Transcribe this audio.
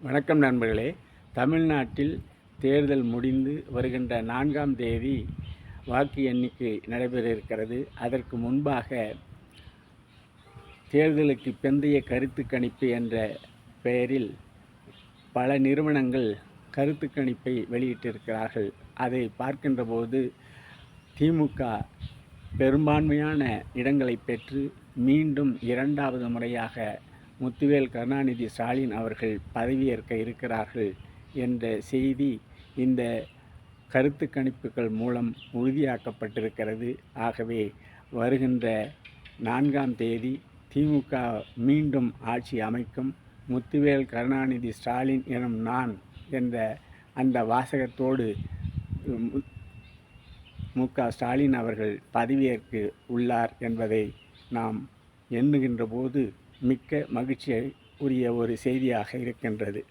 வணக்கம் நண்பர்களே. தமிழ்நாட்டில் தேர்தல் முடிந்து வருகின்ற 4ஆம் தேதி வாக்கு எண்ணிக்கை நடைபெற இருக்கிறது. அதற்கு முன்பாக தேர்தலுக்கு பிந்தைய கருத்து கணிப்பு என்ற பெயரில் பல நிறுவனங்கள் கருத்து கணிப்பை வெளியிட்டிருக்கிறார்கள். அதை பார்க்கின்ற போது திமுக பெரும்பான்மையான இடங்களை பெற்று மீண்டும் 2வது முறையாக முத்துவேல் கருணாநிதி ஸ்டாலின் அவர்கள் பதவியேற்க இருக்கிறார்கள் என்ற செய்தி இந்த கருத்து கணிப்புகள் மூலம் உறுதியாக்கப்பட்டிருக்கிறது. ஆகவே வருகின்ற 4ஆம் தேதி திமுக மீண்டும் ஆட்சி அமைக்கும். முத்துவேல் கருணாநிதி ஸ்டாலின் எனும் நான் என்ற அந்த வாசகத்தோடு மு.க. ஸ்டாலின் அவர்கள் பதவியேற்க உள்ளார் என்பதை நாம் எண்ணுகின்ற போது மிக்க மகிழ்ச்சியை உரிய ஒரு செய்தியாக இருக்கின்றது.